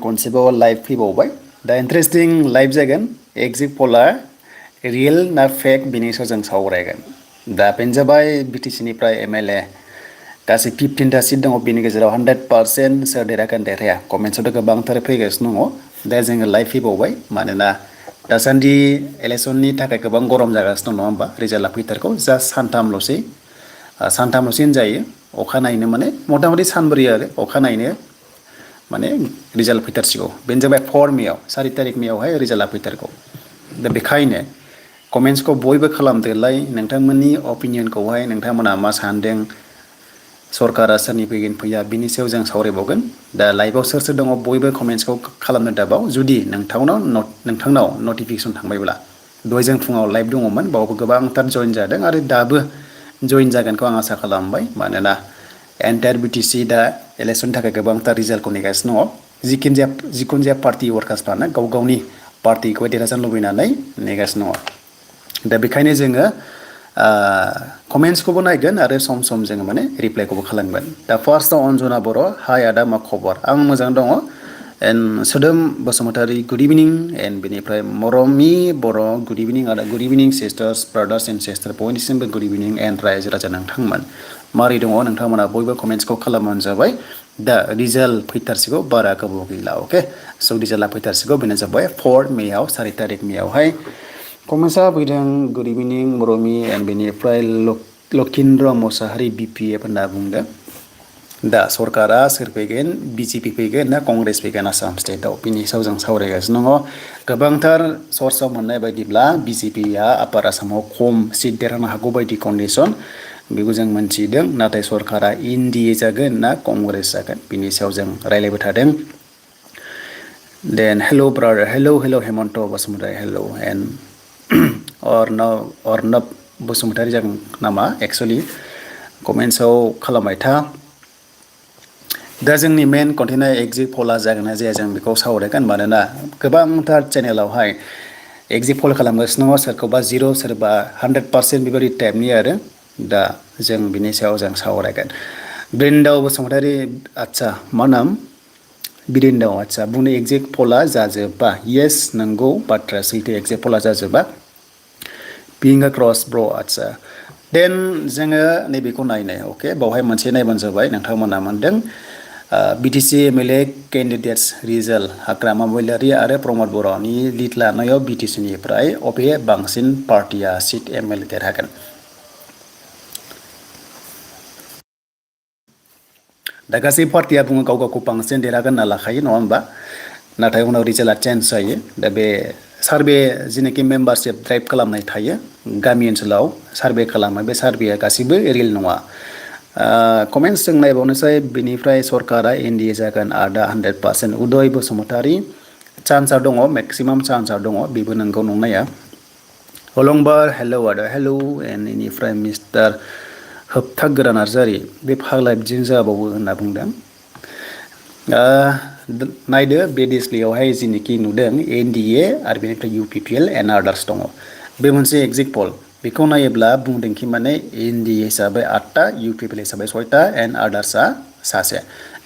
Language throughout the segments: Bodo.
कनसेप्टआव लाइभ फैबावबाय दा इन्टारेस्टिं लाइभ जागोन एग्जिट पला रियेल ना फेक बिनि सायाव जों सावरायगोन दा बेनो जाबाय बिटिसिनिफ्राय एमएलए गासै 15टा सिट दङ बेनि गेजेराव 100% सोर देरहागोन देरहाया कमेन्ट्सआवथ' गोबांथार फैगासिनो दङ दा जोङो लाइभ फैबावबाय मानोना दासान्दि इलेक्सननि थाखाय गोबां गरम जागासिनो दं नङा होमबा रिजाल्टआ फैथारगौ जास्ट सानथामल'सै जायो अखानायैनो माने मथा मथि सानब्रै आरो अखानायैनो माने रिजाल्ट फैथारसिगौ बेनो जाबाय 4 मेआव 4 तारिख मेआवहाय रिजाल्टआ फैथारगौ दा बेखायनो कमेन्ट्सखौ बयबो खालामदोलाय नोंथांमोननि अपिनियनखौहाय नोंथांमोना मा सानदों सरकारा सोरनि फैगोन फैया बिनि सायाव जों सावरायबावगोन दा लाइभआव सोर सोर दङ बयबो कमेन्ट्सखौ खालामनो दाबाव जुदि नोंथांनाव नटिफिकेसन थांबायब्ला दहाय जों फुङाव लाइभ दङमोन बावबो गोबांथार जइन जादों आरो दाबो जइन जागोनखौ आं आसा खालामबाय मानोना एन्टायर बिटिसि दा इलेक्सननि थाखाय गोबांथार रिजाल्टखौ नेगासिनो दङ जिखुनु जाया पार्टि वार्कार्सफ्रानो गाव गावनि पार्टिखौ देरहाजानो लुबैनानै नेगासिनो दङ दा बेखायनो जोङो कमेन्ट्सखौबो नायगोन आरो सम सम जोङो माने रिप्लाइखौबो खालामगोन दा फार्स्टआव अन्जना बर' हाय आदा मा खबर आं मोजां दङ एन्ड सोदोम बसुमतारी गुड इभिनिं एन्ड बेनिफ्राय मरमि बर' गुड इभिनिं आदा good evening sisters brothers and sister बयनिसिमबो गुड इभिनिं एन्ड रायजो राजा नोंथांमोन मारै दङ नोंथांमोना बयबो कमेन्ट्सखौ खालामबानो जाबाय दा रिजाल्ट फैथारसिगौ बारा गोबाव गैला अके स' रिजाल्टआ फैथारसिगौ बेनो जाबाय 4 मेआव 4 तारिख मेआवहाय कमेन्टआ फैदों गुड इभिनिं मरमि एन्ड बेनिफ्राय लखिन्द्र मोसाहारि बिपिएफ होनना बुंदों दा सरकारा सोर फैगोन बिजेपि फैगोन ना कंग्रेस फैगोन आसाम स्टेटआव बिनि सायाव जों सावरायगासिनो दङ गोबांथार सर्सआव मोननाय बायदिब्ला बिजेपिया आपार आसामाव खम सिट देरहानो हागौ बायदि कन्डिसन बेखौ जों मोनथिदों नाथाय सरकारा NDA जागोन ना कंग्रेस जागोन बिनि सायाव जों रायलायबाय थादों देन हेल' ब्रादार हेल' हेमन्त बसुमतारी हेल' एन्ड अर्नब बसुमतारी जागोन नामा एक्सुवेलि कमेन्ट्सआव खालामबाय था दा जोंनि मेन कन्टेन्टआ एग्जिट पला जागोन ना जाया जों बेखौ सावरायगोन मानोना गोबांथार चेनेलावहाय एग्जिट पल खालामगासिनो दङ सोरखौबा 0 सोरबा 100% बेबायदि टाइपनि आरो दा जों बिनि सायाव जों सावरायगोन ब्रिन्दाव बसुमतारी आदसा मा नाम बिरिन्दाव आदसा बुंनो एग्जिट पला जाजोबा येस नंगौ बाथ्रा सैथो एग्जिट पला जाजोबा बिंगा क्रस ब्र आदसा देन जोङो नैबेखौ नायनाय अके बावहाय मोनसे नायबानो जाबाय नोंथांमोना मोनदों बिटिसि एमएलए केन्डिडेट्स रिजाल्ट हाग्रामा महिलारि आरो प्रमद बर'नि लिड लानायाव बिटिसिनिफ्राय अबे बांसिन पार्टिया सिट एमएलए देरहागोन दा गासै पार्टिया बुङो गाव गावखौ बांसिन देरहागोन होनना लाखायो नङा होमबा नाथाय उनाव रिजाल्टआ चेन्ज जायो दा बे सार्भे जेनाखि मेम्बारशिप ड्राइभ खालामनाय थायो गामि ओनसोलाव सार्भे खालामो बे सार्भेया गासिबो रियेल नङा कमेन्ट्स जों नायबावनोसै बेनिफ्राय सरकारा NDA जागोन आदा 100% उदय बसुमतारी चान्सआ दङ मेक्सिमाम चान्सआ दङ बेबो नंगौ नंनाया अलंबार हेलौ आदा हेलौ एन्ड बेनिफ्राय मिस्टार होबथा गोरा नार्जारि बे फाग्ला बिदिनो जाबावो होनना बुंदों नायदो बे डिसप्लेयावहाय जेनोखि नुदों NDA आरो बेनिफ्राय UPPL एन्ड आदार्स दङ बे मोनसे एग्जिट पल बेखौ नायोब्ला बुंदोंखि माने NDA हिसाबै 8टा UPPL हिसाबै 6टा एन्ड आदार्सआ सासे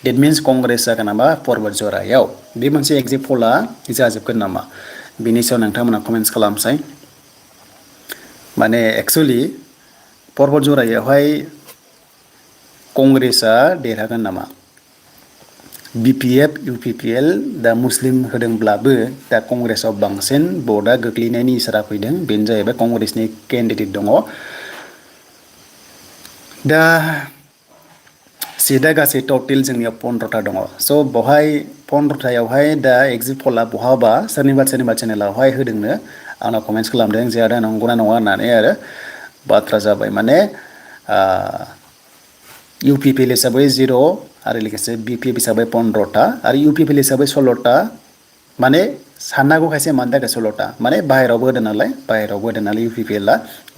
डेट मिन्स कंग्रेस जागोन नामा पर्बत जरायाव बे मोनसे एग्जिट पला जाजोबगोन नामा बिनि सायाव नोंथांमोना कमेन्ट्स खालामसै माने एक्सुवेलि पर्बत जरायावहाय कंग्रेसआ देरहागोन नामा BPF UPPL दा मुस्लिम होदोंब्लाबो दा कंग्रेसआव बांसिन भटआ गोग्लैनायनि इसारा फैदों बेनो जाहैबाय कंग्रेसनि केन्डिडेट दङ दा सिटआ गासै टटेल जोंनियाव 15टा दङ स' बेवहाय 15थायावहाय दा एग्जिट पला बहाबा सोरनिबा चेनेलावहाय होदोंनो आंनाव कमेन्ट्स खालामदों जे आदा नंगौना नङा होननानै आरो बाथ्रा जाबाय माने UPPL हिसाबै 0 आरो लोगोसे BPF हिसाबै 15टा आरो UPPL हिसाबै 16टा माने साननांगौ खायसे मानि थाखाय 16टा माने बाहेरावबो होदों नालाय UPPLआ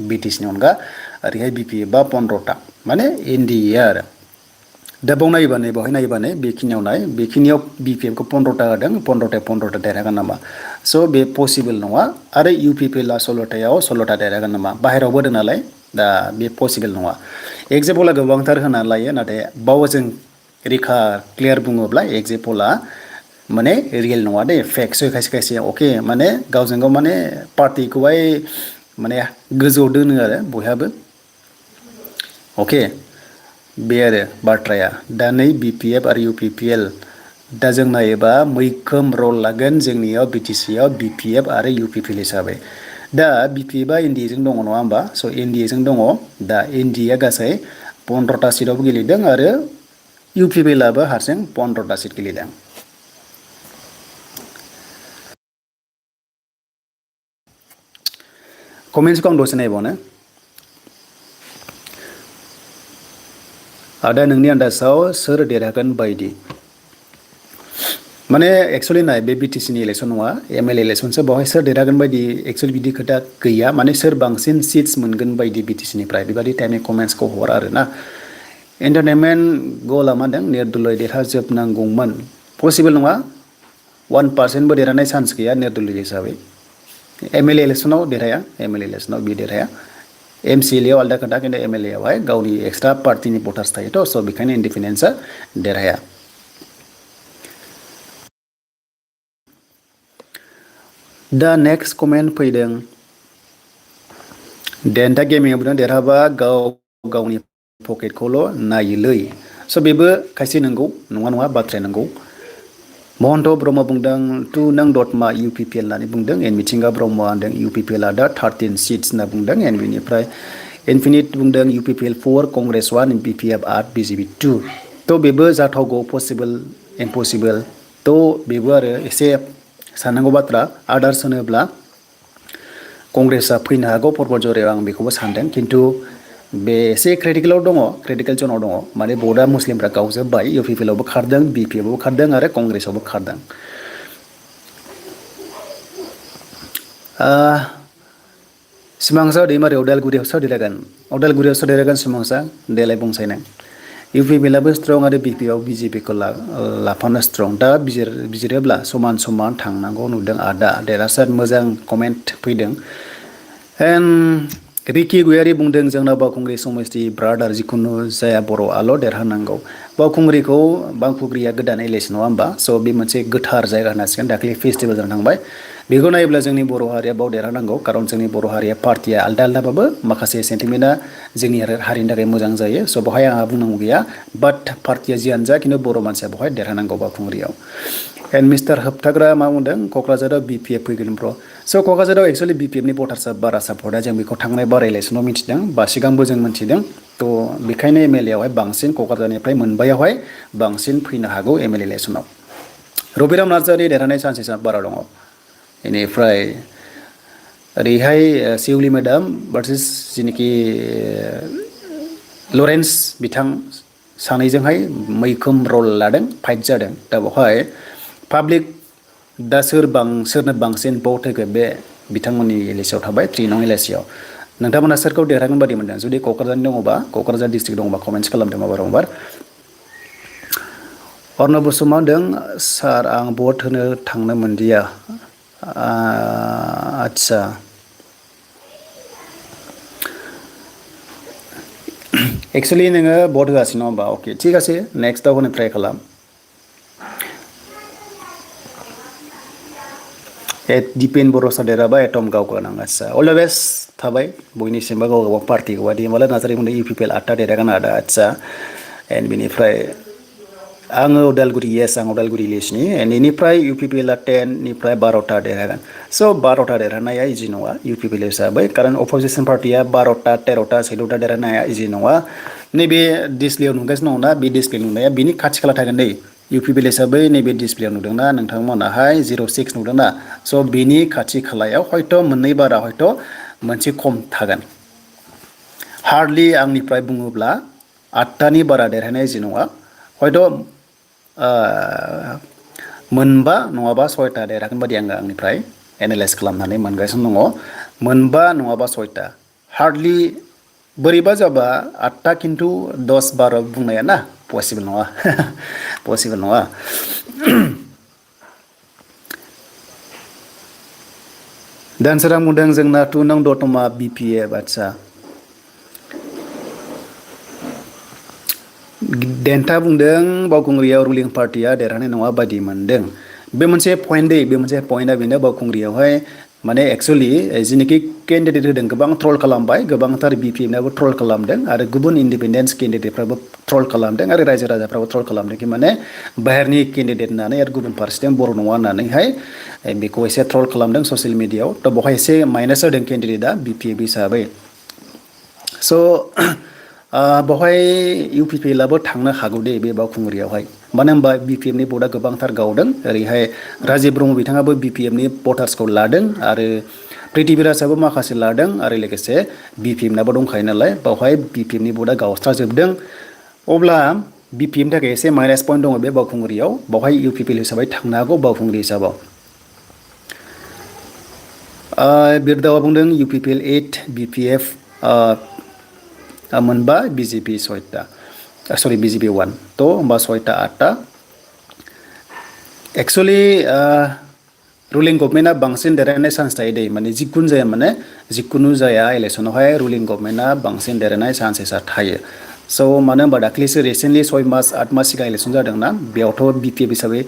बिटिसिनि अनगा ओरैहाय BPF 15टा माने NDA आरो दा बाव बेवहाय नायबानो बेखिनियाव BPFखौ 15टा होदों 15टा देरहागोन नामा स' बे पसिबोल नङा आरो UPPLआ 16टायाव 16टा देरहागोन नामा बाहेरावबो होदों नालाय दा बे पसिबोल नङा एग्जिट पला गोबांथार होना लायो नाथाय बाव जों क्लियार बुङोब्ला एग्जिट पला माने रियेल नङा दे फेकसो खायसे खायसे अके माने गावजों गाव माने पार्टिखौहाय माने गोजौआव दोनो आरो बयहाबो अके बे आरो बाथ्राया दा नै BPF आरो UPPL दा जों नायोबा मैखोम रल लागोन जोंनियाव BTC आव BPF आरो UPPL हिसाबै दा BPF आ NDA जों दङ नङा होमबा स' NDA जों दङ दा NDA आ गासै 15टा सिटआवबो गेलेदों आरो UPPL आबो हारसिं 15टा सिट गेलेदों कमेन्ट्सखौ आं दसे नायबावनो आदा नोंनि आन्दाजाव सोर देरहागोन बायदि माने एक्सुवेलि नाय बे BTC नि इलेक्सन नङा MLA इलेक्सनसो बेवहाय सोर देरहागोन बायदि एक्सुवेलि बिदि खोथा गैया माने सोर बांसिन सिट्स मोनगोन बायदि BTC निफ्राय बेबादि टाइपनि कमेन्ट्सखौ हर आरोना एन्टारटेनमेन्ट गला मा होनदों निर्दलय देरहाजोबनांगौमोन पसिबोल नङा 1%बो देरहानाय चान्स गैया निर्दलय हिसाबै MLA इलेक्सनाव देरहाया MLA इलेक्सनाव बि देरहाया MCLA आव आलदा खोथा खिन्थु MLA आवहाय गावनि एक्सट्रा पार्टिनि भटार्स थायोथ' स' बेखायनो इन्डिपेन्डेन्सआ देरहाया दा नेक्स्ट कमेन्ट फैदों देन्टा गेमिंआव बुंदों देरहाबा गाव गावनि पकेटखौल' नायोलै स' बेबो खायसे नंगौ नङा नङा बाथ्राया नंगौ महन्त ब्रह्म बुंदों टु नों दतमा UPPL होननानै बुंदों एन मिथिंगा ब्रह्म होनदों UPPL आ दा 13 सिट्स होनना बुंदों एन बिनिफ्राय इनफिनिट बुंदों UPPL 4 कंग्रेस 1 BPF 8 BJP 2 थ' बेबो जाथावगौ पसिबोल इम्पसिबोल थ' बेबो आरो एसे साननांगौ बाथ्रा आदार्स होनोब्ला कंग्रेसआ फैनो हागौ पर्बत जरायाव आं बेखौबो सानदों खिन्थु बे एसे क्रिटिकेलाव दङ क्रिटिकेल जनाव दङ माने भटआ मुस्लिमफ्रा गावजोब्बाय UPPL आवबो खारदों BPF आवबो खारदों आरो कंग्रेसआवबो खारदों सिमांसा दैमारि उदालगुरियाव सोर देरहागोन उदालगुरियाव सोर देरहागोन सिमांसा देलाय बुंसाय नों UPPL आबो स्ट्रं आरो BPF आव BJP खौ लाफानो स्ट्रं दा बिजिरोब्ला समान समान थांनांगौ नुदों आदा देरहासार मोजां कमेन्ट फैदों रिकि गयारि बुंदों जोंना बावखुंग्रि समस्ति ब्रादार जिखुनु जाया बर'आल' देरहानांगौ बावखुंग्रिखौ बावखुंग्रिया गोदान इलेक्सन नङा होमबा स' बे मोनसे गोथार जायगा होननांसिगोन दाख्लै फेस्टिभेल जाना थांबाय बेखौ नायोब्ला जोंनि बर' हारिया बाव देरहानांगौ खारन जोंनि बर' हारिया पार्टिया आलदा आलदाबाबो माखासे सेन्टिमेन्टआ जोंनि हारिनि थाखाय मोजां जायो स' बेवहाय आंहा बुंनांगौ गैया बाट पार्टिया जियानो जा खिन्थु बर' मानसिया बेवहाय देरहानांगौ बावखुंग्रियाव एन्ड मिस्टार होबथाग्रा मा बुंदों क'क्राझाराव BPF फैगोन ब्र' स' क'क्राझाराव एक्सुवेलि BPF नि भटार्सआ बारा सापर्टआ जों बेखौ थांनाय बार इलेक्सनाव मिथिदों बा सिगांबो जों मिथिदों थ' बेखायनो MLA आवहाय बांसिन क'क्राझारनिफ्राय मोनबायावहाय बांसिन फैनो हागौ MLA इलेक्सनाव रबिराम नार्जारि देरहानाय चान्सेसा बारा दङ बेनिफ्राय ओरैहाय सिउलि मेडाम भार्सेस जिनोखि लरेन्स बिथां सानैजोंहाय मैखोम रल लादों फाइट जादों दा बेवहाय पाब्लिक दा सोरनो बांसिन भट होगोन बे बिथांमोननि एलएसियाव थाबाय 3 नं एलएसियाव नोंथांमोना सोरखौ देरहागोन बादि मोनदों जुदि क'क्राझारनि दङबा क'क्राझार डिस्ट्रिक्ट दङबा कमेन्ट्स खालामदों बारंबार अर्णब बसुमा होनदों सार आं भट होनो थांनो मोनदिया आदसा एक्सुवेलि नोङो भट होगासिनो नङा होमबा अके थिग আছে नेक्स्टआव होनो ट्राइ खालाम दिपेन बर' सादेराबा एटम गावगोनां आदसा अल द बेस्ट थाबाय बयनिसिमबो गाव गावबा पार्टिखौ दिमाला नार्जारि बुंदों UPPL 8टा देरहागोन आदा आदसा एन्ड बेनिफ्राय आङो उदालगुरि येस आं उदालगुरि लिस्टनि एन्ड बेनिफ्राय UPPL आ 10 निफ्राय 12टा देरहागोन स' 12टा देरहानाया इजि नङा UPPL हिसाबै खारन अपोजिसन पार्टिया 12टा 13टा 14टा देरहानाया इजि नङा नैबे डिसप्लेयाव नुगासिनो दङना बे डिसप्ले नुनाया बिनि खाथि खाला थागोन दै UPPL हिसाबै नैबे डिसप्लेयाव नुदोंना नोंथांमोनाहाय 06 नुदोंना स' बिनि खाथि खालायाव हयथ' मोननै बारा हयथ' मोनसे खम थागोन हार्डलि आंनिफ्राय बुङोब्ला 8टानि बारा देरहानाया इजि नङा हयथ' मोनबा नङाबा 6टा देरहागोन बादि आङो आंनिफ्राय एनालाइज खालामनानै मोनगासिनो दङ मोनबा नङाबा 6टा हार्डलि बोरैबा जाबा 8टा खिन्थु 10-12 बुंनाया ना पसिबोल नङा पसिबोल नङा दानसोरां बुंदों जोंना 2 नं दतमा BPF आदसा देन्था बुंदों बावखुंग्रियाव रुलिं पार्टिया देरहानाय नङा बायदि मोनदों बे मोनसे पॉइंट दै बे मोनसे पॉइंटआ बेनो बावखुंग्रियावहाय माने एक्चुअली जिनोखि कैंडिडेट होदों गोबां ट्रल खालामबाय गोबांथार BPMनाबो ट्रल खालामदों आरो गुबुन इन्डिपेंडेंस कैंडिडेटफ्राबो ट्रल खालामदों आरो रायजो राजाफ्राबो ट्रल खालामदों कि माने बाहेरनि कैंडिडेट होननानै आरो गुबुन फारसेथिं बर' नङा होननानैहाय बेखौ एसे ट्रल खालामदों ससियेल मिडियाआव थ' बेवहाय एसे माइनास जादों कैंडिडेटआ BPM हिसाबै स' बेवहाय UPPLआबो थांनो हागौ दे बे बावखुंग्रियावहाय मानो होनबा BPMनि भटआ गोबांथार गावदों ओरैहाय राजीब ब्रह्म बिथाङाबो BPMनि भटार्सखौ लादों आरो प्रिथिबिराजआबो माखासे लादों आरो लोगोसे BPMनाबो दंखायो नालाय बेवहाय BPMनि भटआ गावस्राजोबदों अब्ला BPMनि थाखाय एसे माइनास पॉइंट दङ बे बावखुंग्रियाव बेवहाय UPPL हिसाबै थांनो हागौ बावखुंग्रि हिसाबाव बिरदावा बुंदों UPPL 8 BPF मोनबा BJP 6टा सरि BJP 1 थ' होमबा 6टा 8टा एक्चुअली रुलिं गभर्नमेन्टआ बांसिन देरहानाय चान्स थायो दै माने जिखुनु जाया इलेक्सनावहाय रुलिं गभर्नमेन्टआ बांसिन देरहानाय चान्सेसा थायो स' मानो होनबा दाख्लैसो रिसेन्टलि 6 मास 8 मास सिगां इलेक्सन जादोंना बेयावथ' BPF हिसाबै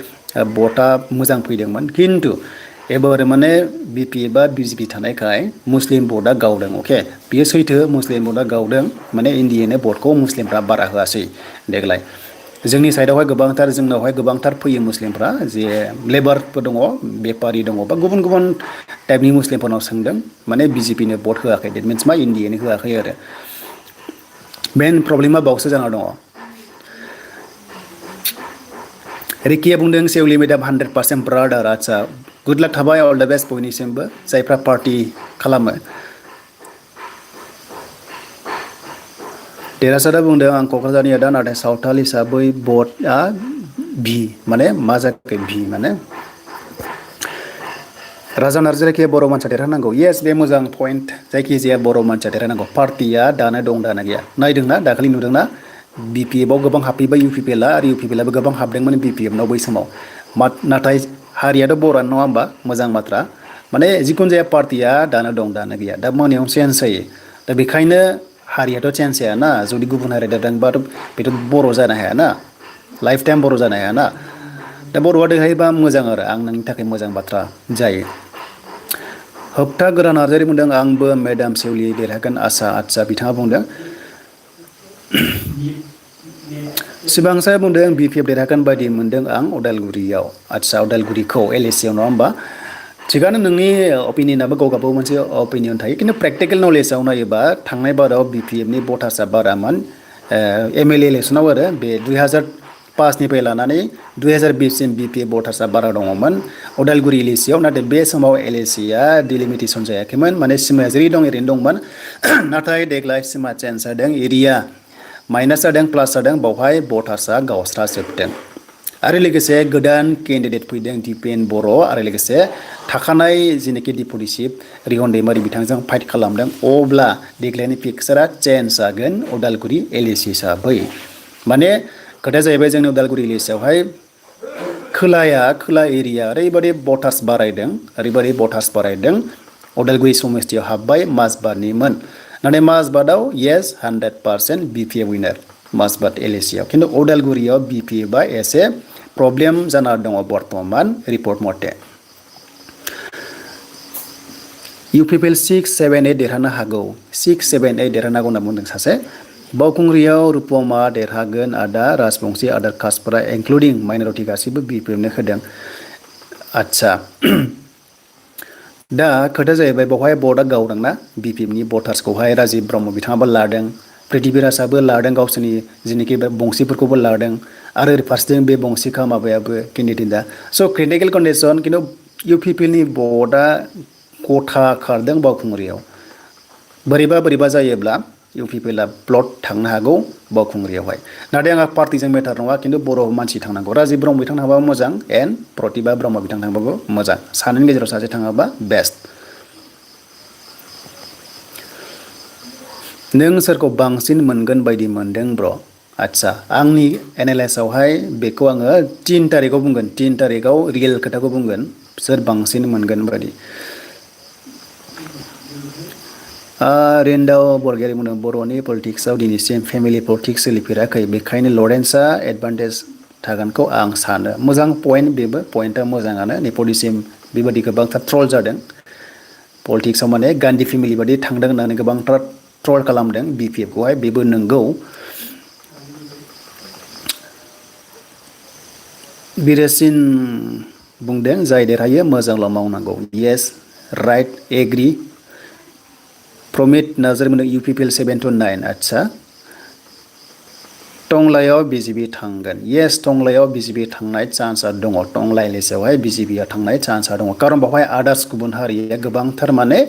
भटआ मोजां फैदोंमोन खिन्थु एबार माने BPF बा BJP थानायखाय मुस्लिम भटआ गावदों अके बियो सैथो मुस्लिम भटआ गावदों माने NDA भटखौ मुस्लिमफ्रा बारा होआसै देग्लाय जोंनि साइडआवहाय जोंनावहाय गोबांथार फैयो मुस्लिमफ्रा जे लेबारफोर दङ बेपारि दङ बा गुबुन गुबुन टाइपनि मुस्लिमफोरनाव सोंदों माने BJPनो भट होआखै देट मिन्स मा NDAनो होआखै आरो मेन प्रब्लेमा बावसो जाना दङ रिकिया बुंदों सेवलि मेडाम 100% ब्रादार आदसा गुड लाक थाबाय अल द बेस्ट बयनिसिमबो जायफ्रा पार्टि खालामो देरहासारा बुंदों आं क'क्राझारनि दा नाथाय सावथाल हिसाबै भटआ भि माने मा जाखो भि माने राजा नार्जारिखौ बर' मानसिया देरहानांगौ येस बे मोजां पइन्ट जायखिजाया बर' मानसिया देरहानांगौ पार्टिया दानो दं दाना गैया नायदोंना दाखालि नुदोंना BPFआव गोबां हाबफैबाय UPPLआ आरो UPPLआबो गोबां हाबदोंमोन BPFनाव बै समाव नाथाय हारियाथ' बर'आनो नङा होमबा मोजां बाथ्रा माने जिखुनु जाया पार्टिया दानो दं दानो गैया दा मोनायाव चेन्ज जायो दा बेखायनो हारियाथ' चेन्ज जायाना जुदि गुबुन हारि देरदोंबाथ' बेथ' बर' जानो हायाना लाइफ टाइम बर' जानो हायाना दा बर'आ देरहायोबा मोजां आरो आं नोंनि थाखाय मोजां बाथ्रा जायो होबथा गोरान नार्जारि बुंदों आंबो मेडाम सेवलि देरहागोन आसा आदसा बिथाङा बुंदों सिबांसाया बुंदों BPF देरहागोन बायदि मोनदों आं उदालगुरियाव आदसा उदालगुरिखौ LACआव नङा होमबा थिगानो नोंनि अपिनियनाबो गावगाबाव मोनसे अपिनियन थायो खिन्थु प्रेक्टिकेल नलेजाव नायोबा थांनाय बाराव BPFनि भटार्सआ बारामोन MLA इलेक्सनाव आरो बे 2005निफ्राय लानानै 2020सिम BPF भटार्सआ बारा दङमोन उदालगुरि LACआव नाथाय बे समाव LACआ डिलिमिटेसन जायाखैमोन माने सिमाया जेरै दं ओरैनो दंमोन नाथाय देग्लाय सिमा चेन्ज जादों एरिया माइनास जादों प्लास जादों बावहाय भटार्सआ गावस्राजोबदों आरो लोगोसे गोदान केन्डिडेट फैदों दिपेन बर' आरो लोगोसे थाखानाय जेनाखि डिपुटि चिफ रिहन दैमारि बिथांजों फाइट खालामदों अब्ला देग्लायनि पिक्सारा चेन्ज जागोन उदालगुरि LAC हिसाबै माने खोथाया जाहैबाय जोंनि उदालगुरि LACआवहाय खोला एरिया ओरैबायदि भटार्स बारायदों उदालगुरि समस्तियाव हाबबाय माजबादनिमोन नाथाय माजबादाव येस 100% BPF विनार माजबाद LACआव खिन्थु उदालगुरियाव BPFआ एसे प्रब्लेम जाना दङ बर्तमान रिपर्ट मथे UPPL 6-7-8 देरहानो हागौ 6-7-8 देरहानांगौ होनना बुंदों सासे बावखुंग्रियाव रुपमा देरहागोन आदा राजबंशी आदार कास्टफोरा इनक्लुडिं माइनरिटि गासैबो BPFनो होदों आदसा दा खोथाया जाहैबाय बेवहाय भटआ गावदोंना BPFनि भटार्सखौहाय राजीब ब्रह्म बिथाङाबो लादों प्रिथिबिराजआबो लादों गावसोरनि जेनाखि बंशीफोरखौबो लादों आरो फारसेथिं बे बंशीखा माबायाबो केन्डिडेटआ स' क्रिटिकेल कन्डिसन खिन्थु UPPLनि भटआ गथा खारदों बावखुंग्रियाव बोरैबा जायोब्ला UPPLआ प्लट थांनो हागौ बावखुंग्रियावहाय नाथाय आंहा पार्टिजों मेटार नङा खिन्थु बर' मानसि थांनांगौ राजीब ब्रह्म बिथां थांबाबो मोजां एन्ड प्रतिभा ब्रह्म बिथां थांबाबो मोजां सानैनि गेजेराव सासे थाङोबा बेस्ट नों सोरखौ बांसिन मोनगोन बायदि मोनदों ब्र आदसा आंनि एनालाइसआवहाय बेखौ आङो 3 तारिखआव बुंगोन 3 तारिखआव रियेल खोथाखौ बुंगोन सोर बांसिन मोनगोन बायदि रेन्दाव बरगयारि बुंदों बर'नि पलिटिक्सआव दिनैसिम फेमिलि पलिटिक्स सोलिफेराखै बेखायनो लरेन्सआ एडभान्टेज थागोनखौ आं सानो मोजां पइन्ट बेबो पइन्टआ मोजाङानो नेपटिसिम बेबादि गोबांथार ट्रल जादों पलिटिक्सआव माने गान्धी फेमिलि बादि थांदों होननानै गोबांथार ट्रल खालामदों BPF खौहाय बेबो नंगौ बिरेसिन बुंदों जाय देरहायो मोजांल' मावनांगौ yes right agree Pramit Narzary मोनदों UPPL 7 to 9 आदसा टंलायाव BJP थांगोन येस टंलायाव BJP थांनाय चान्सआ दङ टंला एलिसेयावहाय BJP आ थांनाय चान्सआ दङ कारन बावहाय आदार्स गुबुन हारिया गोबांथार माने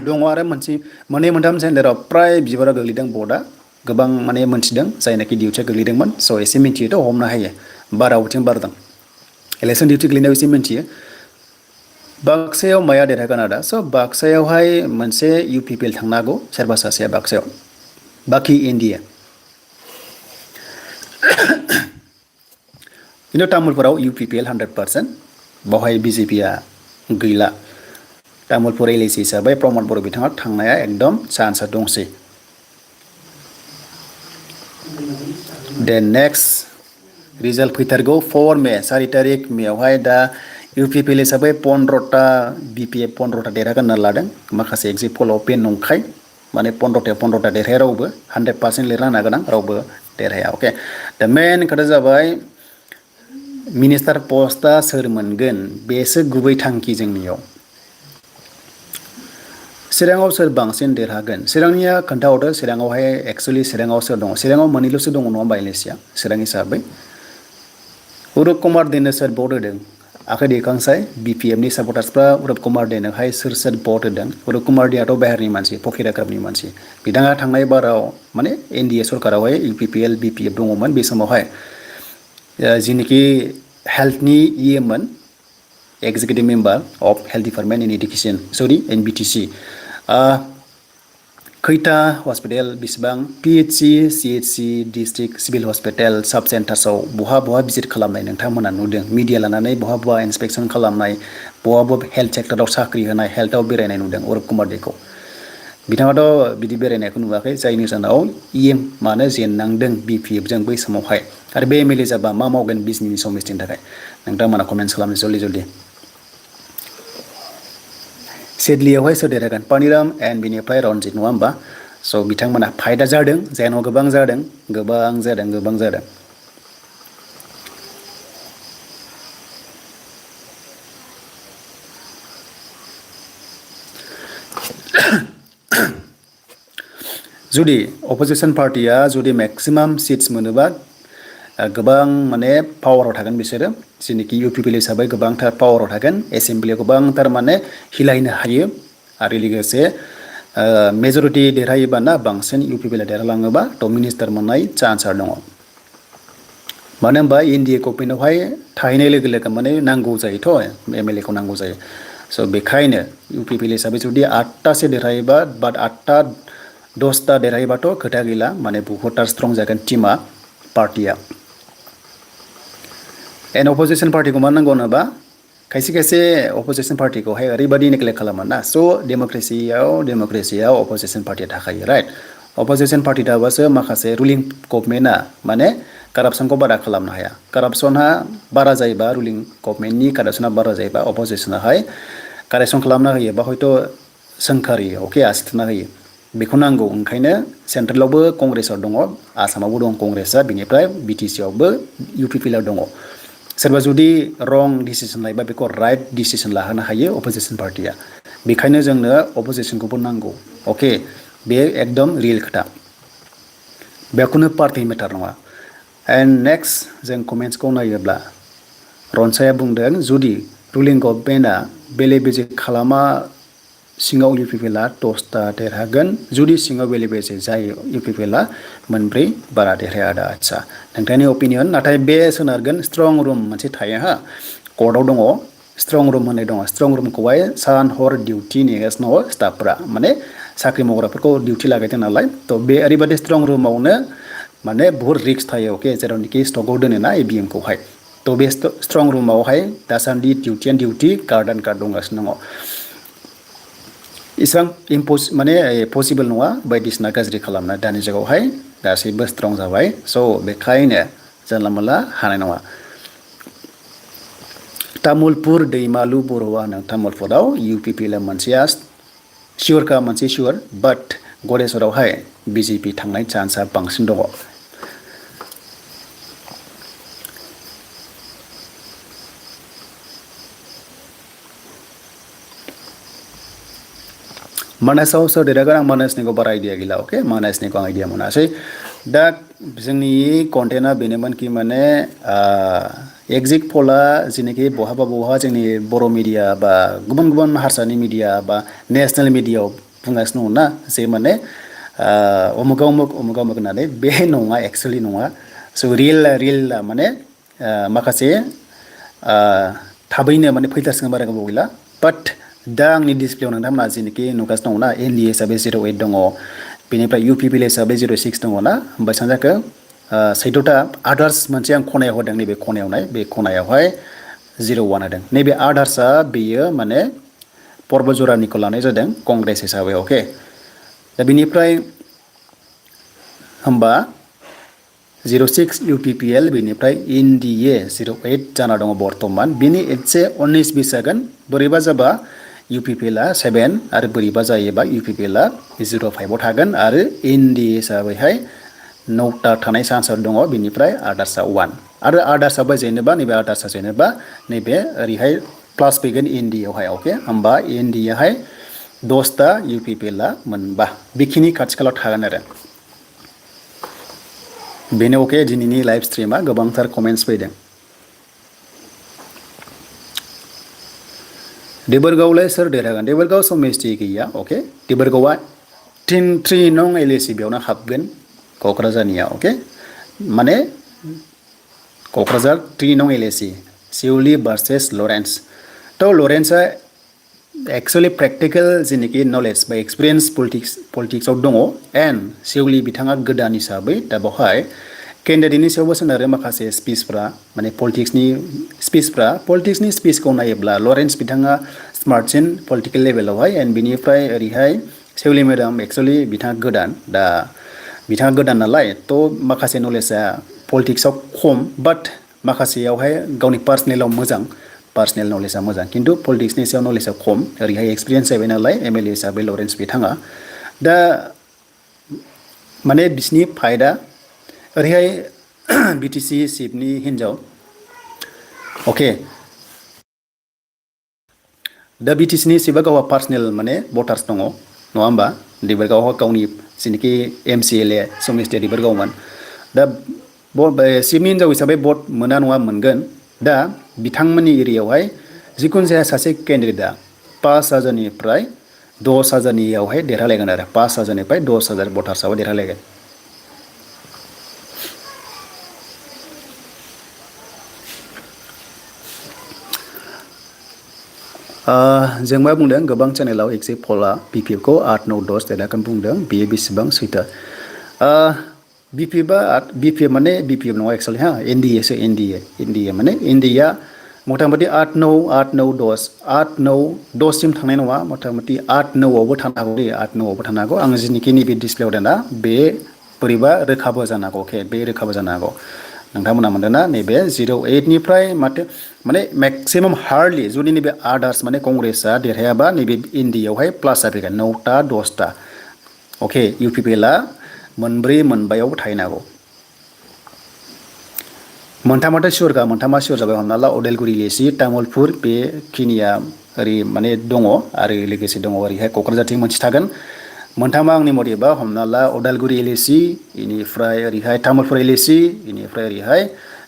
दङ आरो मोननै मोनथाम सेन्टाराव प्राय बिबारा गोग्लैदों भटआ गोबां माने मोनथिदों जायनाखि डिउटिया गोग्लैदोंमोन स' एसे मिन्थियोथ' हमनो हायो बारा अबेथिं बारदों इलेक्सन डिउटि गोग्लैनायाव एसे मिन्थियो बाक्सायाव माया देरहागोन आदा स' बाक्सायावहाय मोनसे UPPL थांनो हागौ सोरबा सासेया बाक्सायाव बाखि NDA खिन्थु तामुलपुराव UPPL 100% बावहाय BJP आ गैला तामुलपुर LAC हिसाबै प्रमद बर' बिथाङा थांनाया एकदम चान्सआ दंसै देन नेक्स्ट रिजाल्ट फैथारगौ 4 मे 4 तारिख मेयावहाय दा UPPL हिसाबै 15टा BPF 15टा देरहागोन होनना लादों माखासे एग्जिट पलआव बे नंखाय माने 15टा देरहाया रावबो 100% लिरना होनो गोनां रावबो देरहाया अके दा मेन खोथा जाबाय मिनिस्टार पस्टआ सोर मोनगोन बेसो गुबै थांखि जोंनियाव चिराङाव सोर बांसिन देरहागोन चिरांनिया खोन्थाहरदो चिराङावहाय एक्सुवेलि चिराङाव सोर दङ चिराङाव मोननैल'सो दङ नङा होमबा एलएसिया चिरां हिसाबै उरुप कुमार देनो सोर भट होदों आखाइ दैखांसाय BPF नि सापर्टार्सफ्रा उरुप कुमार देनोहाय सोर भट होदों उरुप कुमार देयाथ' बाहेरनि मानसि फकिरा क्लाबनि मानसि बिथाङा थांनाय बाराव माने NDA सरकारावहाय UPPL BPF दङमोन बे समावहाय जिनोखि हेल्थनि मोन executive member of health department in education सरि NBTC खैथा हस्पिटाल बेसेबां PHC CHC district civil hospital साब सेन्टार्सआव बहा भिजिट खालामनाय नोंथांमोना नुदों मिडिया लानानै बहा इन्सपेक्सन खालामनाय बहा हेल्थ सेक्टराव साख्रि होनाय हेल्थआव बेरायनाय नुदों उरुप कुमार देखौ बिथाङाथ' बिदि बेरायनायखौ नुवाखै जायनि जाहोनाव मानो जेननांदों BPF जों बै समावहाय आरो बे MLA जाबा मा मावगोन बिजनेसनि समितिनि थाखाय नोंथांमोना कमेन्ट्स खालामनो जल्दि सिडलियावहाय सोर देरहागोन पानिराम एन्ड बिनिफ्राय रनजित नङा होमबा स' बिथांमोना फाइटआ जादों जेन' गोबां जादों जुदि अपोजिशन पार्टिया जुदि मेक्सिमाम सिट्स मोनोबा गोबां माने पावाराव थागोन बिसोरो जेनोखि UPPL हिसाबै गोबांथार पावाराव थागोन एसेम्ब्लियाव गोबांथार माने हिलायनो हायो आरो लोगोसे मेजरिटि देरहायोबा ना बांसिन UPPL देरहालाङोबा थ' मिनिस्टार मोननाय चान्सआ दङ मानो होनबा NDA गभर्नमेन्टआवहाय थाहैनाय लोगो लोगो माने नांगौ जायोथ' MLA खौ नांगौ जायो स' बेखायनो UPPL हिसाबै जुदि 8टासो देरहायोबा बाट 8टा 10टा देरहायोबाथ' खोथा गैला माने बहुतटार स्ट्रं जागोन टिमा पार्टिया एन अपोजिशन पार्टिखौ मा नांगौ होनोबा खायसे अपोजिशन पार्टिखौहाय ओरैबायदि नेग्लेक्ट खालामो ना स' डेम'क्रेसियाव अपोजिशन पार्टिया थाखायो राइट अपोजिशन पार्टि थाबासो माखासे रुलिं गभर्नमेन्टआ माने कारापसनखौ बारा खालामनो हाया कारापसनहा बारा जायोबा रुलिं गभर्नमेन्टनि कारापसना बारा जायोबा अपोजिशनाहाय कारेक्सन खालामना होयो बा हयथ' सोंखारियो अके आसिथुना होयो बेखौ नांगौ ओंखायनो सेन्ट्रेलावबो कंग्रेसआव दङ आसामावबो दं कंग्रेसआ बिनिफ्राय BTC आवबो UPPL आव दङ सोरबा जुदि रं डिसिसन लायोबा बेखौ राइट डिसिसन लाहोनो हायो अपोजिशन पार्टिया बेखायनो जोंनो अपोजिशनखौबो नांगौ अके बे एकदम रियेल खोथा बेखौनो पार्टि मेटार नङा एन्ड नेक्स्ट जों कमेन्ट्सखौ नायोब्ला रनसाया बुंदों जुदि रुलिं गभर्नमेन्टआ बेले बेजे खालामा सिङाव UPPL आ 10टा देरहागोन जुदि सिङाव बेले बेजे जायो UPPL आ मोनब्रै बारा देरहाया आदा आदसा नोंथांनि अपिनियन नाथाय बे सोनारगोन स्ट्रं रुम मोनसे थायो हा कर्टआव दङ स्ट्रं रुम होननाय दङ स्ट्रं रुमखौहाय सान हर डिउटि नेगासिनो दङ स्टाफफोरा माने साख्रि मावग्राफोरखौ डिउटि लागायदों नालाय थ' बे ओरैबायदि स्ट्रं रुमावनो माने बहुत रिक्स थायो अके जेरावनोखि स्टकआव दोनोना EVM खौहाय थ' बे स्ट्रं रुमावहाय दासान्दि डिउटि गार्ड दंगासिनो दङ इसेबां माने पसिबोल नङा बायदिसिना गाज्रि खालामना दानि जुगावहाय गासैबो स्ट्रं जाबाय स' बेखायनो जानला मोनला हानाय नङा। तामुलपुर दैमालु बर'आ होनो तामुलपुराव UPPL मोनसेया सियरखा मोनसे सियर बाट गरेस्वरावहाय BJP थांनाय चान्सआ बांसिन दङ। मानासाव सोर देरहागोन आं मानासनिखौ बारा आइडिया गैला अके मानासनिखौ आं आइडिया मोनासै। दा जोंनि कन्टेन्टआ बेनोमोन कि माने एग्जिट पला जेनाखि बहाबा जोंनि बर' मिडिया बा गुबुन गुबुन हारसानि मिडिया बा नेसनेल मिडियाआव बुंगासिनो दङ ना जे माने उमुगा उमुग होननानै बे नङा एक्सुवेलि नङा। स' रियेल माने माखासे थाबैनो माने फैथारसिगोन बारा गोबाव गैला बाट दा आंनि डिसप्लेआव नोंथांमोना जेनाखि नुगासिनो दङ ना NDA हिसाबै 08 दङ बेनिफ्राय UPPL हिसाबै 06 दङ ना ओमफ्राय सानजाखो 14था आदार्स मोनसे आं खनायाव होदों नैबे खनायाव नाय बे खनायावहाय 01 होदों। नैबे आदार्सआ बेयो माने पर्बजरानिखौ लानाय जादों कंग्रेस हिसाबै अके। दा बेनिफ्राय होमबा 06 UPPL बेनिफ्राय NDA 08 जाना दङ बर्तमान बिनि एसे 19-20 जागोन बोरैबा जाबा UPPLआ 7 आरो बोरैबा जायोबा UPPLआ 05आव थागोन आरो NDA हिसाबैहाय 9टा थानाय चान्सआ दङ बेनिफ्राय आदार्सआ 1 आरो आदार्सआबो जेनेबा नैबे आदार्सआ जेनेबा नैबे ओरैहाय प्लास फैगोन NDAआवहाय अके होमबा NDAआहाय 10टा UPPLआ मोनबा बेखिनि खाथि खालाव थागोन आरो बेनो अके दिनैनि लाइभ स्ट्रिमा गोबांथार कमेन्ट्स फैदों। देबोरगावलाय सोर देरहागोन देबोरगाव समेस्टि गैया अके देबोरगावआ 3 नं LAC बेयावनो हाबगोन क'क्राझारनिया अके माने क'क्राझार 3 नं LAC सिउलि भार्सेस लरेन्स थ' लरेन्सआ एक्सुवेलि प्रेक्टिकेल जेनाखि नलेज बा एक्सपिरियेन्स पलिटिक्सआव दङ एन्ड सिउलि बिथाङा गोदान हिसाबै दा बेवहाय केन्डिडेटनि सायावबो सोनारो माखासे स्पिचफ्रा माने पलिटिक्सनि स्पिचखौ नायोब्ला लरेन्स बिथाङा स्मार्टसिन पलिटिकेल लेभेलावहाय एन्ड बिनिफ्राय ओरैहाय सिउलि मेडाम एक्सुवेलि बिथाङा गोदान दा बिथाङा गोदान नालाय थ' माखासे नलेजआ पलिटिक्सआव खम बाट माखासेयावहाय गावनि पार्सनेलाव मोजां पार्सनेल नलेजआ मोजां खिन्थु पलिटिक्सनि सायाव नलेजआ खम ओरैहाय एक्सपिरियेन्स जाबाय नालाय MLA हिसाबै लरेन्स बिथाङा दा माने बिसिनि फाइटआ ओरैहाय BTC चिफनि हिन्जाव अके दा BTCनि चिफआ गावहा पार्सनेल माने भटार्स दङ नङा होमबा देबोरगावहा गावनि जेनाखि MCLA समेस्टि देबोरगावमोन दा चिफनि हिन्जाव हिसाबै भट मोना नङा मोनगोन दा बिथांमोननि एरियायावहाय जिखुनु जाया सासे केन्डिडेटआ 5,000निफ्राय 10,000नियावहाय देरहालायगोन आरो 5,000निफ्राय 10,000 भटार्सआव देरहालायगोन। जों मा बुंदों गोबां चेनेलाव एक्जिट पलआ BPFखौ 8-9-10 देरहागोन बुंदों बेयो बेसेबां सैथो BPF माने BPF नङा एक्सुवेलि NDA सो NDA माने NDA मथा-मथि 8-9-10 8-9-10 सिम थांनाय नङा मथा-मथि 8-9आवबो थानो हागौ दे 8-9आवबो थानो हागौ आं जिनिखि नैबे डिसप्लेआव दोना बे बोरैबा रोखाबो जानो हागौ अके बे रोखाबो जानो हागौ नोंथांमोना मोनदों ना नैबे 08निफ्राय माने मेक्सिमाम हार्डलि जुदि नैबे आदार्स माने कंग्रेसआ देरहायाबा नैबे NDAआवहाय प्लास जाफैगोन 9टा 10टा अके UPPLआ मोनब्रैयावबो थाहैनो हागौ मोनथामाथ' मोनथामा सियर जाबाय हमना ला उदालगुरि LAC तामुलपुर बेखिनिया ओरै माने दङ आरो लोगोसे दङ ओरैहाय क'क्राझारथिं मोनसे थागोन मोनथामा आंनि मथेबा हमना ला उदालगुरि LAC बेनिफ्राय ओरैहाय तामुलपुर LAC बेनिफ्राय ओरैहाय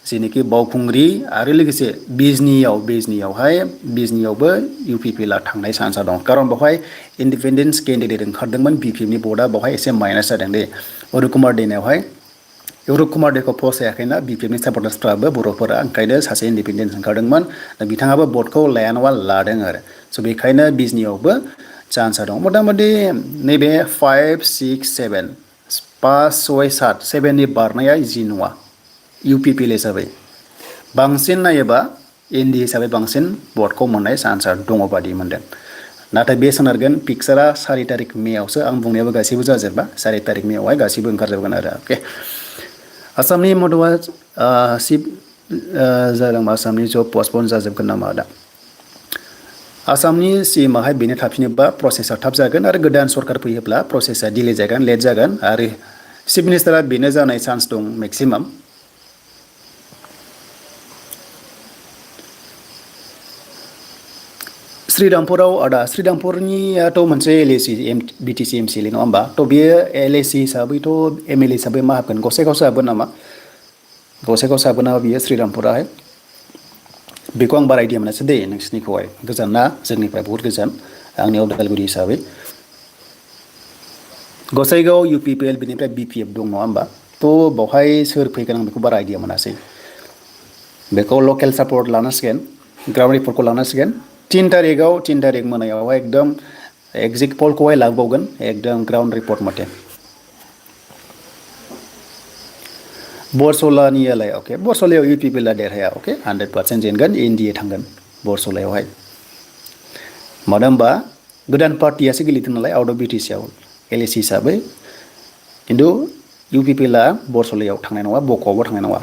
जेनाखि बावखुंग्रि आरो लोगोसे बिजनियावबो UPPLआ थांनाय चान्सआ दं खारन बेवहाय इन्डिपेन्डेन्स केन्डिडेट ओंखारदोंमोन BPFनि भटआ बेवहाय एसे माइनास जादों दे अरुण कुमार देखौ फसायाखैना BPFनि सापर्टार्सफ्राबो बर'फोरा ओंखायनो सासे इन्डिपेन्डेन्स ओंखारदोंमोन दा बिथाङाबो भटखौ लाया नङा लादों आरो स' बेखायनो बिजनियावबो चान्सआ दं मथा-मथि नैबे 5, 6, 7 5, 6, 7 7नि बारनाया इजि नङा UPPL हिसाबै बांसिन नायोबा NDA हिसाबै बांसिन भटखौ मोननाय चान्सआ दङ बादि मोनदों नाथाय बे सोनारगोन पिक्सारा 4 तारिख मेआवसो आं बुंनायाबो गासैबो जाजोबा 4 तारिख मेआवहाय गासैबो ओंखारजोबगोन आरो अके आसामनि मद'आ सिफ जादों आसामनि जब पस्टपन जाजोबगोन नामा दा आसामनि सिएमआहाय बेनो थाफिनोबा प्रसेसा थाब जागोन आरो गोदान सरकार फैयोब्ला प्रसेसा डिले जागोन लेट जागोन आरो चिफ मिनिस्टारा बेनो जानाय चान्स दं मेक्सिमाम श्रीरामपुराव आदा श्रीरामपुरनियाथ' मोनसे एलएसि बिटिसि एमसिएल नङा होमबा थ' बेयो एलएसि हिसाबैथ' एमएलए हिसाबै मा हाबगोन गसाइगावसो हाबगोन नामा गसाइगावसो हाबगोन नामा बियो श्रीरामपुराहाय बेखौ आं बारा आइडिया मोनासै दे नोंसिनिखौहाय गोजान ना जोंनिफ्राय बहुत गोजान आंनि उदालगुरि हिसाबै गसाइगाव UPPL बेनिफ्राय BPF दं नङा होमबा थ' बावहाय सोर फैगोन आं बेखौ बारा आइडिया मोनासै बेखौ लकेल सापर्ट लानांसिगोन ग्राउन्ड रिपर्टखौ लानांसिगोन 3 तारिख मोनायावहाय एकदम एक्जिट पलखौहाय लाबावगोन एकदम ग्राउन्ड रिपर्ट मथे बरसलानियालाय अके बरसलायाव UPPL देरहाया अके 100% जेनगोन NDA थांगोन बरसलायावहाय मानो होनबा गोदान पार्टियासो गेलेदों नालाय आउट अफ BTC आव LSC हिसाबै खिन्थु UPPL बरसलायाव थांनाय नङा बक'आवबो थांनाय नङा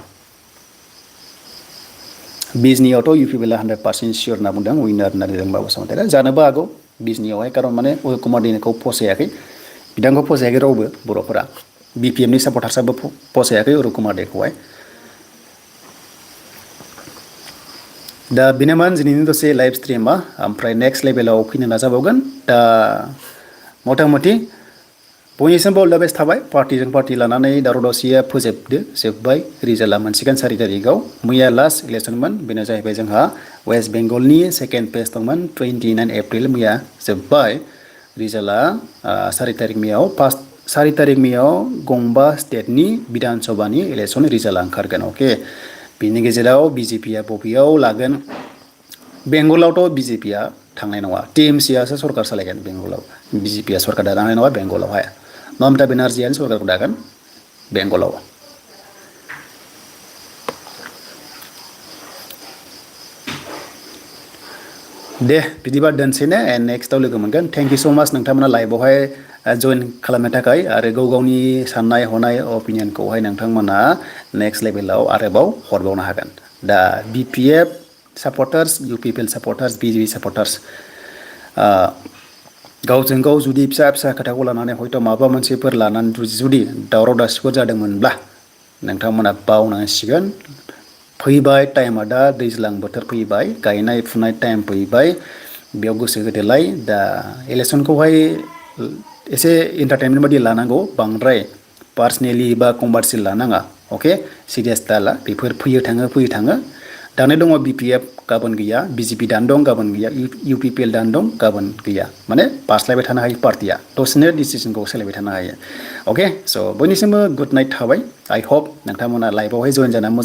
बिजनीआवथ' UPPL 100% सियर होनना बुंदों उइनार होननानै जों बसुमतारी जानोबो हागौ बिजनीआवहाय कारन माने कुमार दैनिखौ फसायाखै बिथांखौ फसायाखै रावबो बर'फोरा BPMनि सापर्टार्सआबो फसायाखै कुमार दैखौहाय दा बेनोमोन दिनैनि दसे लाइभ स्ट्रिमा ओमफ्राय नेक्स्ट लेभेलाव फैनो नाजाबावगोन दा मथा मथि बयनिसिमबो अल दा बेस्ट थाबाय पार्टिजों पार्टि लानानै दावराव दावसिया जोब्बाय रिजाल्टआ मोनसिगोन 4 तारिखआव मैया लास्ट इलेक्सनमोन बेनो जाहैबाय जोंहा वेस्ट बेंगलनि सेकेन्ड पेज दंमोन 29 एप्रिल मैया जोब्बाय रिजाल्टआ 4 तारिख मेयाव 4 तारिख मेयाव गंबा स्टेटनि बिधान सभानि इलेक्सन रिजाल्टआ ओंखारगोन अके बिनि गेजेराव BJPआ बबेयाव लागोन बेंगलावथ' BJPआ थांनाय नङा TMCआसो सरकार सालायगोन बेंगलाव BJPआ सरकार दानाय नङा बेंगलावहाय ममता बेनार्जीआनो सरकारखौ दागोन बेंगलाव दे बिदिबा दोनसै ने नेक्स्टआव लोगो मोनगोन थेंक इउ स' माच नोंथांमोना लाइभआवहाय जइन खालामनो थाखाय आरो गाव गावनि साननाय हनाय अपिनियनखौहाय नोंथांमोना नेक्स्ट लेभेलाव आरोबाव हरबावनो हागोन दा BPF सापर्टार्स UPPL सापर्टार्स BJP सापर्टार्स गावजों गाव जुदि फिसा फिसा खोथाखौ लानानै हयथ' माबा मोनसेफोर लानानै जुदि दावराव दावसिफोर जादोंमोनब्ला नोंथांमोना बावनांसिगोन फैबाय टाइमा दा दैज्लां बोथोर फैबाय गायनाय फुनाय टाइम फैबाय बेयाव गोसो होदोलाय दा इलेक्सनखौहाय एसे एन्टारटेनमेन्ट बायदि लानांगौ बांद्राय पार्सनेलि बा कमार्शियेल लानाङा अके सिरियास दाला बेफोर फैयो थाङो दानो दङ BPF गाबोन गैया BJP दानो दं गाबोन गैया UPPL दानो दं गाबोन गैया माने बास्लायबाय थानो हायो पार्टिया दसेनो डिसिजनखौ सोलायबाय थानो हायो अके स' बयनिसिमबो गुड नाइट थाबाय आइ होप नोंथांमोना लाइभआवहाय जइन जाना मोजां